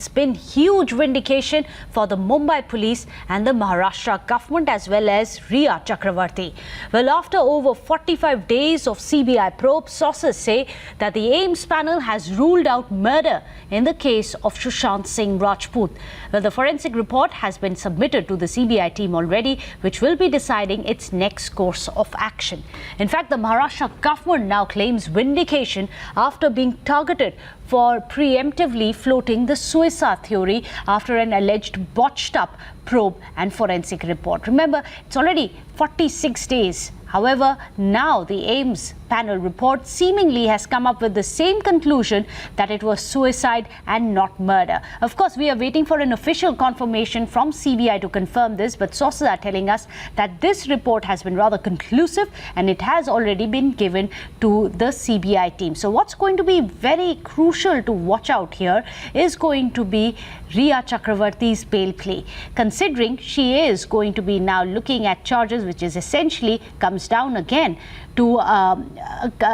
It's been huge vindication for the Mumbai Police and the Maharashtra government as well as Rhea Chakraborty. Well, after over 45 days of CBI probe, sources say that the AIIMS panel has ruled out murder in the case of Sushant Singh Rajput. Well, the forensic report has been submitted to the CBI team already, which will be deciding its next course of action. In fact, the Maharashtra government now claims vindication after being targeted for preemptively floating the suicide theory after an alleged botched up probe and forensic report. Remember, it's already 46 days. However, now the AIIMS panel report seemingly has come up with the same conclusion that it was suicide and not murder. Of course, we are waiting for an official confirmation from CBI to confirm this, but sources are telling us that this report has been rather conclusive and it has already been given to the CBI team. So what's going to be very crucial to watch out here is going to be Rhea Chakraborty's bail plea, considering she is going to be now looking at charges which is essentially comes down again to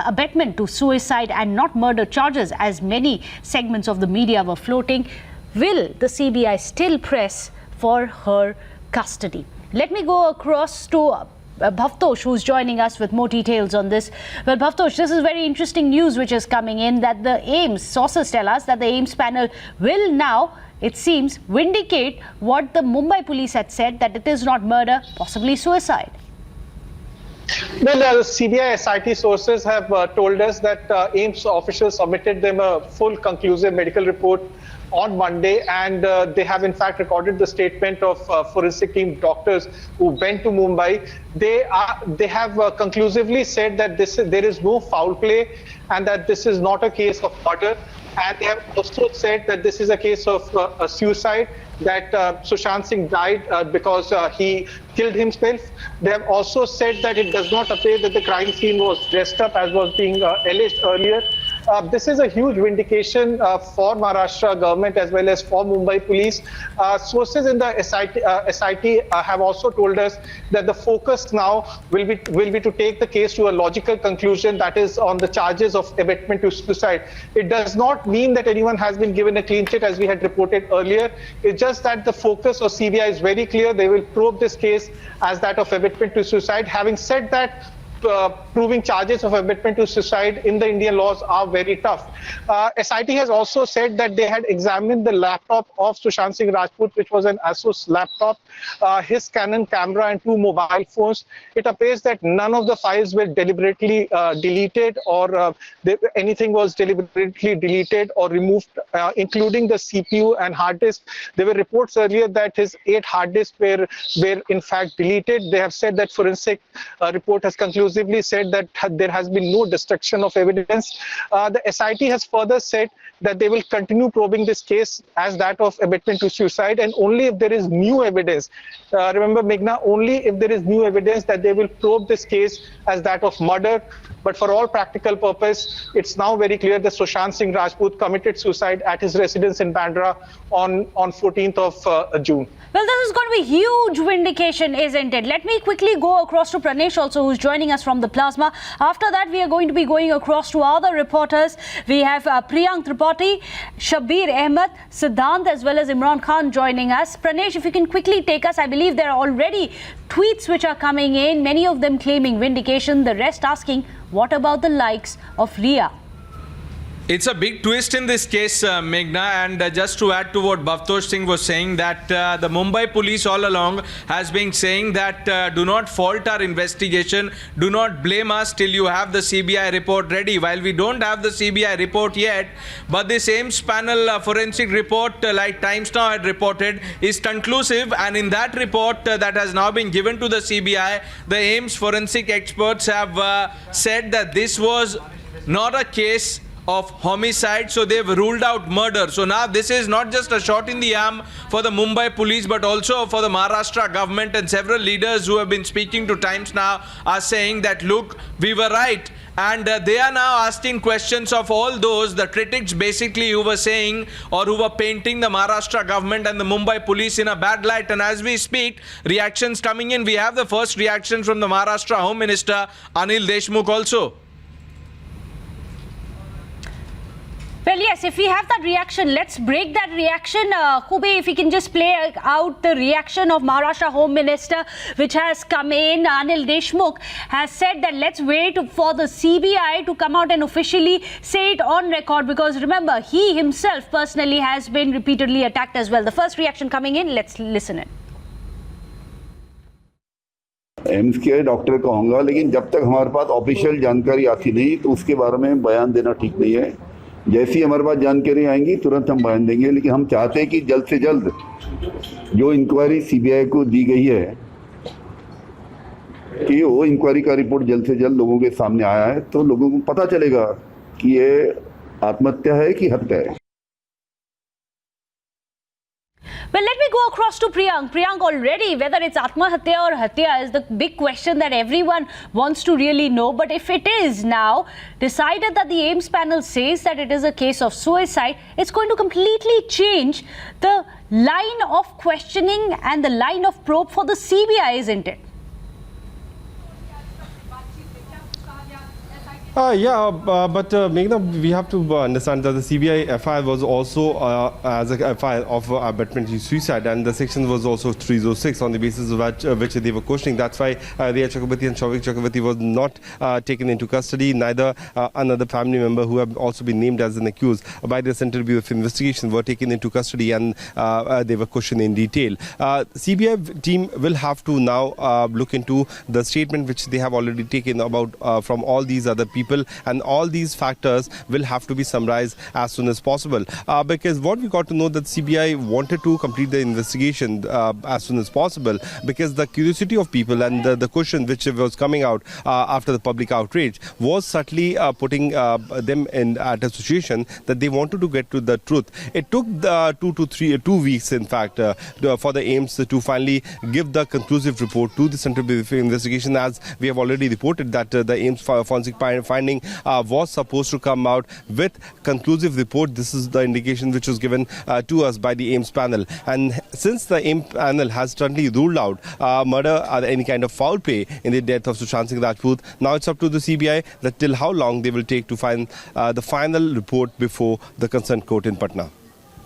abetment to suicide and not murder charges, as many segments of the media were floating. Will the CBI still press for her custody? Let me go across to Bhavtosh, who's joining us with more details on this. Well, Bhavtosh, this is very interesting news which is coming in, that the AIIMS, sources tell us that the AIIMS panel will now, it seems, vindicate what the Mumbai police had said, that it is not murder, possibly suicide. Well, CBI SIT sources have told us that AIIMS officials submitted them a full conclusive medical report on Monday, and they have in fact recorded the statement of forensic team doctors who went to Mumbai. They have conclusively said that there is no foul play and that this is not a case of murder. And they have also said that this is a case of a suicide, that Sushant Singh died because he killed himself. They have also said that it does not appear that the crime scene was dressed up as was being alleged earlier. This is a huge vindication for Maharashtra government as well as for Mumbai Police. Sources in the SIT have also told us that the focus now will be to take the case to a logical conclusion, that is on the charges of abetment to suicide. It does not mean that anyone has been given a clean sheet as we had reported earlier. It's just that the focus of CBI is very clear. They will probe this case as that of abetment to suicide. Having said that, proving charges of abetment to suicide in the Indian laws are very tough. SIT has also said that they had examined the laptop of Sushant Singh Rajput, which was an Asus laptop, his Canon camera and 2 mobile phones. It appears that none of the files were deliberately deleted, or anything was deliberately deleted or removed, including the CPU and hard disk. There were reports earlier that his 8 hard disks were in fact deleted. They have said that forensic report has conclusively said that there has been no destruction of evidence. The SIT has further said that they will continue probing this case as that of abetment to suicide, and only if there is new evidence, remember Meghna, only if there is new evidence, that they will probe this case as that of murder. But for all practical purpose, it's now very clear that Sushant Singh Rajput committed suicide at his residence in Bandra on 14th of June. Well, this is going to be huge vindication, isn't it? Let me quickly go across to Pranesh also, who's joining us from the plasma. After that, we are going to be going across to other reporters. We have Priyank Tripathi, Shabir Ahmed, Siddhant, as well as Imran Khan joining us. Pranesh, if you can quickly take us, I believe there are already tweets which are coming in, many of them claiming vindication, the rest asking, what about the likes of Rhea? It's a big twist in this case, Meghna, and just to add to what Bhavtosh Singh was saying, that the Mumbai police all along has been saying that do not fault our investigation, do not blame us till you have the CBI report ready. While we don't have the CBI report yet, but this AIIMS panel forensic report, like Times Now had reported, is conclusive, and in that report that has now been given to the CBI, the AIIMS forensic experts have said that this was not a case of homicide, so they've ruled out murder. So now this is not just a shot in the arm for the Mumbai police, but also for the Maharashtra government, and several leaders who have been speaking to Times Now are saying that, look, we were right. And they are now asking questions of all those, the critics basically, who were saying or who were painting the Maharashtra government and the Mumbai police in a bad light. And as we speak, reactions coming in. We have the first reaction from the Maharashtra Home Minister Anil Deshmukh also. Well, yes, if we have that reaction, let's break that reaction. Khubi, if we can just play out the reaction of Maharashtra Home Minister, which has come in. Anil Deshmukh has said that let's wait for the CBI to come out and officially say it on record, because remember, he himself personally has been repeatedly attacked as well. The first reaction coming in, let's listen in. AIIMS के doctor कहूँगा, लेकिन जब तक हमारे पास official जानकारी आती नहीं तो उसके बारे में बयान देना ठीक नहीं है। जैसी हमारे पास जानकारी आएंगी तुरंत हम बयान देंगे, लेकिन हम चाहते हैं कि जल्द से जल्द जो इंक्वायरी सीबीआई को दी गई है कि वो इंक्वायरी का रिपोर्ट जल्द से जल्द लोगों के सामने आया है तो लोगों को पता चलेगा कि ये आत्महत्या है कि हत्या है। Well, let me go across to Priyank. Priyank, already, whether it's Atmahatya or Hatya is the big question that everyone wants to really know. But if it is now decided that the AIIMS panel says that it is a case of suicide, it's going to completely change the line of questioning and the line of probe for the CBI, isn't it? But Meghna, we have to understand that the CBI FIR was also as a FIR of abetment to suicide, and the section was also 306 on the basis of which they were questioning. That's why Rhea Chakraborty and Shawik Chakraborty was not taken into custody. Neither another family member who have also been named as an accused by the Central Bureau of Investigation were taken into custody, and they were questioned in detail. CBI team will have to now look into the statement which they have already taken about from all these other people, and all these factors will have to be summarized as soon as possible, because what we got to know that CBI wanted to complete the investigation as soon as possible, because the curiosity of people and the question which was coming out after the public outrage was certainly putting them in at a situation that they wanted to get to the truth. It took 2 weeks in fact for the AIIMS to finally give the conclusive report to the Central Bureau of Investigation, as we have already reported that the AIIMS forensic finding was supposed to come out with conclusive report. This is the indication which was given to us by the AIIMS panel, and since the AIIMS panel has certainly ruled out murder or any kind of foul play in the death of Sushant Singh Rajput, now it's up to the CBI that till how long they will take to find the final report before the concerned court in Patna.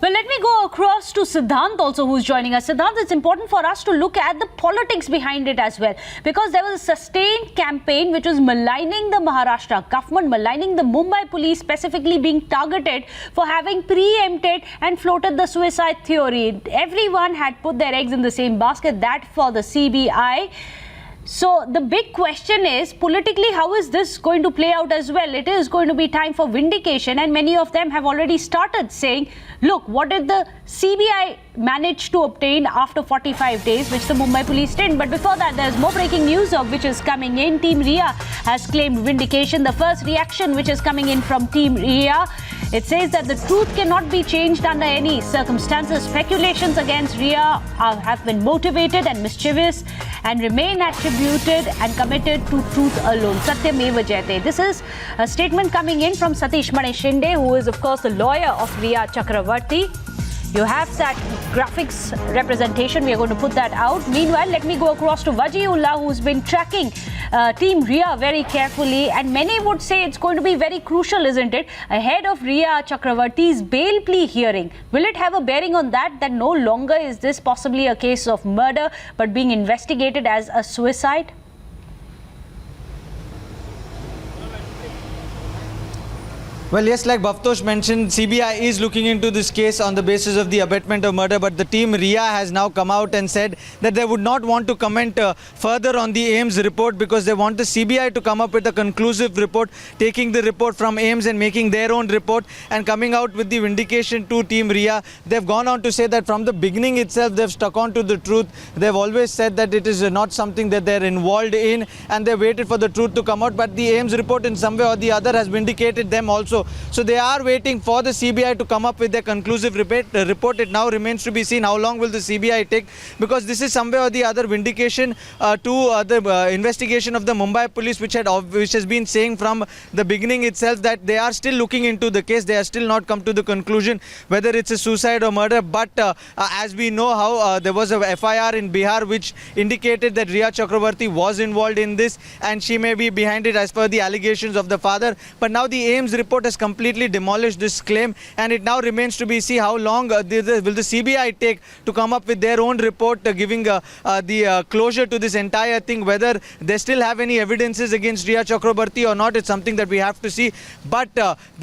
Well, let me go across to Siddhant also, who's joining us. Siddhant, it's important for us to look at the politics behind it as well, because there was a sustained campaign which was maligning the Maharashtra government, maligning the Mumbai Police, specifically being targeted for having preempted and floated the suicide theory. Everyone had put their eggs in the same basket, that for the CBI. So the big question is, politically, how is this going to play out as well? It is going to be time for vindication, and many of them have already started saying, look, what did the CBI manage to obtain after 45 days, which the Mumbai Police didn't. But before that, there's more breaking news of which is coming in. Team Rhea has claimed vindication. The first reaction which is coming in from Team Rhea, it says that the truth cannot be changed under any circumstances. Speculations against Rhea have been motivated and mischievous and remain attributed and committed to truth alone. Satyameva Jayate. This is a statement coming in from Satish Mani Shinde, who is of course the lawyer of Rhea Chakraborty. You have that graphics representation. We are going to put that out. Meanwhile, let me go across to Wajiullah, who's been tracking Team Rhea very carefully. And many would say it's going to be very crucial, isn't it? Ahead of Rhea Chakraborty's bail plea hearing. Will it have a bearing on that no longer is this possibly a case of murder, but being investigated as a suicide? Well, yes, like Bhavtosh mentioned, CBI is looking into this case on the basis of the abetment of murder, but the team Rhea has now come out and said that they would not want to comment further on the AIIMS report because they want the CBI to come up with a conclusive report, taking the report from AIIMS and making their own report and coming out with the vindication to team Rhea. They've gone on to say that from the beginning itself, they've stuck on to the truth. They've always said that it is not something that they're involved in, and they waited for the truth to come out, but the AIIMS report in some way or the other has vindicated them also. So they are waiting for the CBI to come up with their conclusive report. It now remains to be seen how long will the CBI take, because this is some way or the other vindication to the investigation of the Mumbai Police, which has been saying from the beginning itself that they are still looking into the case. They are still not come to the conclusion whether it's a suicide or murder. But as we know how there was a FIR in Bihar which indicated that Rhea Chakraborty was involved in this and she may be behind it as per the allegations of the father. But now the AIIMS report has completely demolished this claim, and it now remains to be seen how long will the CBI take to come up with their own report giving the closure to this entire thing. Whether they still have any evidences against Rhea Chakraborty or not, it's something that we have to see. But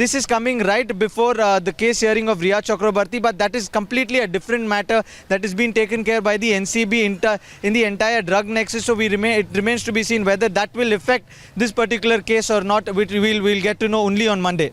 this is coming right before the case hearing of Rhea Chakraborty, but that is completely a different matter that is being taken care by the NCB in the entire drug nexus. So it remains to be seen whether that will affect this particular case or not, which we'll get to know only on Monday.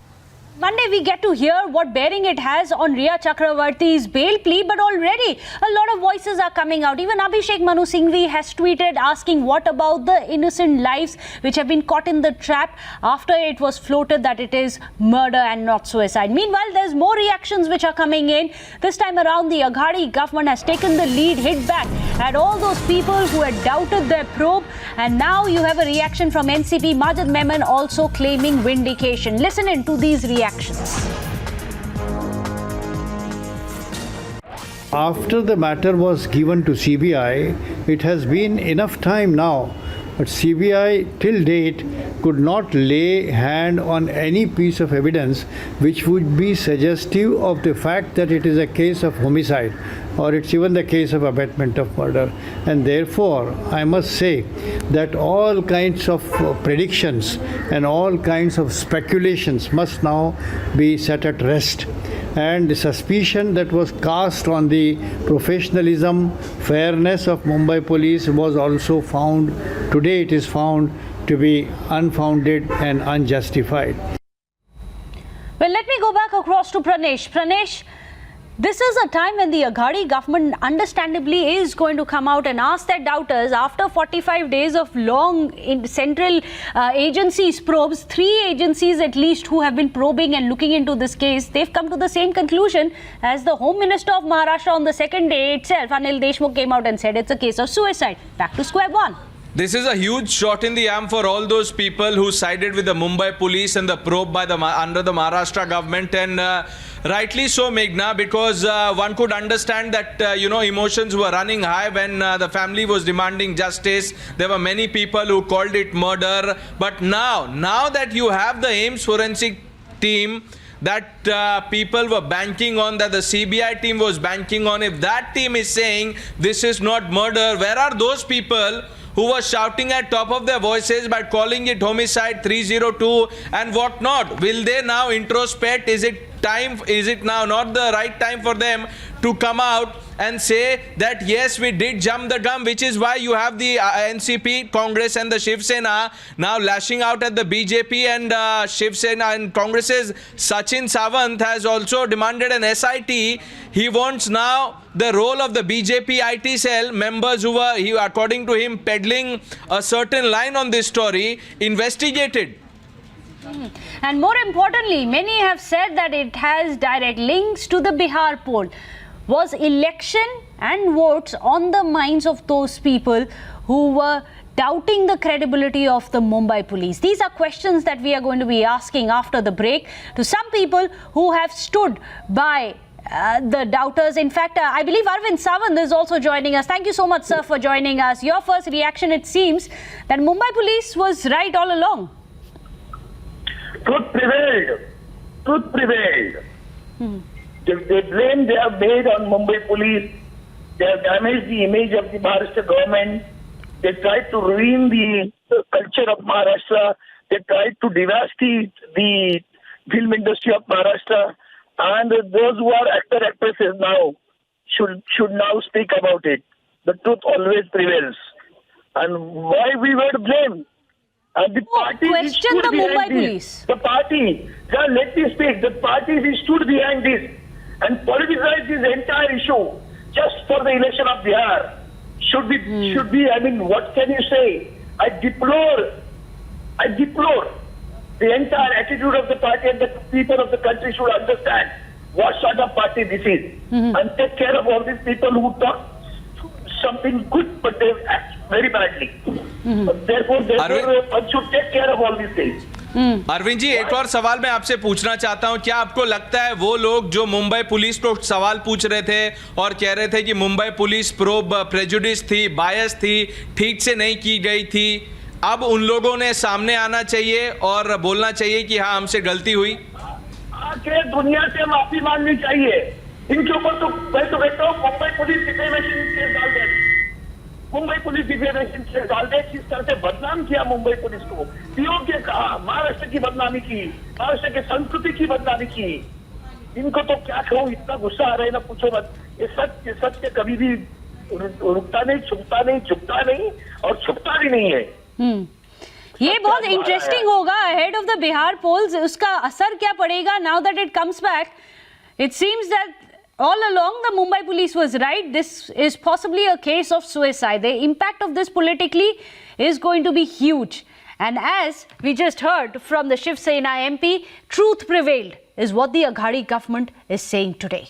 Monday we get to hear what bearing it has on Rhea Chakraborty's bail plea, but already a lot of voices are coming out. Even Abhishek Manu Singhvi has tweeted asking what about the innocent lives which have been caught in the trap after it was floated that it is murder and not suicide. Meanwhile, there's more reactions which are coming in. This time around, the Aghadi government has taken the lead, hit back at all those people who had doubted their probe, and now you have a reaction from NCP Majid Memon also claiming vindication. Listen in to these reactions. After the matter was given to CBI, it has been enough time now, but CBI till date could not lay hand on any piece of evidence which would be suggestive of the fact that it is a case of homicide or it's even the case of abetment of murder. And therefore, I must say that all kinds of predictions and all kinds of speculations must now be set at rest. And the suspicion that was cast on the professionalism, fairness of Mumbai Police was also found, today it is found to be unfounded and unjustified. Well, let me go back across to Pranesh. Pranesh, this is a time when the Aghadi government understandably is going to come out and ask their doubters after 45 days of long central agencies probes, 3 agencies at least who have been probing and looking into this case. They've come to the same conclusion as the Home Minister of Maharashtra on the second day itself. Anil Deshmukh came out and said it's a case of suicide. Back to square one. This is a huge shot in the arm for all those people who sided with the Mumbai Police and the probe by under the Maharashtra government, and rightly so, Meghna, because one could understand that emotions were running high when the family was demanding justice. There were many people who called it murder, but now that you have the AIIMS forensic team that people were banking on, that the CBI team was banking on, if that team is saying this is not murder, where are those people who were shouting at top of their voices by calling it homicide 302 and whatnot? Will they now introspect? Is it now not the right time for them to come out and say that yes, we did jump the gun, which is why you have the NCP, Congress and the Shiv Sena now lashing out at the BJP and Shiv Sena, and Congress's Sachin Sawant has also demanded an SIT. He wants now the role of the BJP IT cell members who were, according to him, peddling a certain line on this story, investigated. And more importantly, many have said that it has direct links to the Bihar poll. Was election and votes on the minds of those people who were doubting the credibility of the Mumbai Police? These are questions that we are going to be asking after the break to some people who have stood by the doubters. In fact, I believe Arvind Sawant is also joining us. Thank you so much, sir, for joining us. Your first reaction, it seems that Mumbai Police was right all along. Truth prevailed. Truth prevailed. The blame they have made on Mumbai Police, they have damaged the image of the Maharashtra government. They tried to ruin the culture of Maharashtra. They tried to devastate the film industry of Maharashtra. And those who are actresses now should now speak about it. The truth always prevails. And why we were to blame? And the party question the Mumbai Police. The party, let me speak. The party stood behind this and politicized this entire issue just for the election of Bihar. Should be. I mean, what can you say? I deplore the entire attitude of the party, and the people of the country should understand what sort of party this is and take care of all these people who talk something good but they act very badly. Therefore, one should take care of all these things. Arvind ji, एक और सवाल मैं आपसे पूछना चाहता हूं. क्या आपको लगता है वो लोग जो मुंबई पुलिस को सवाल पूछ रहे थे और कह रहे थे कि मुंबई पुलिस प्रोब प्रेजुडिस थी, बायस थी, ठीक से नहीं की गई थी, अब उन लोगों ने सामने आना चाहिए और बोलना चाहिए कि हाँ, हमसे गलती हुई? के दुनिया से माफी मांगनी चाहिए। इनके ऊपर तो मैं तो कहता हूँ मुंबई पुलिस डिफेमेशन केस डाल दे, मुंबई पुलिस डिफेमेशन केस डाल दे। किस तरह से बदनाम किया मुंबई पुलिस को, पीओ के कहा, महाराष्ट्र की बदनामी की, महाराष्ट्र की संस्कृति की बदनामी की। इनको तो क्या कहूँ, इतना गुस्सा आ रहा है ना पूछो मत। ये सच के कभी भी रुकता नहीं, छुपता नहीं, झुकता नहीं और छुपता भी नहीं है। ये बहुत इंटरेस्टिंग होगा ahead of the Bihar polls, उसका असर क्या पड़ेगा now that it comes back. It seems that all along the Mumbai police was right. This is possibly a case of suicide. The impact of this politically is going to be huge. And as we just heard from the Shiv Sena MP, truth prevailed is what the Aghadi government is saying today.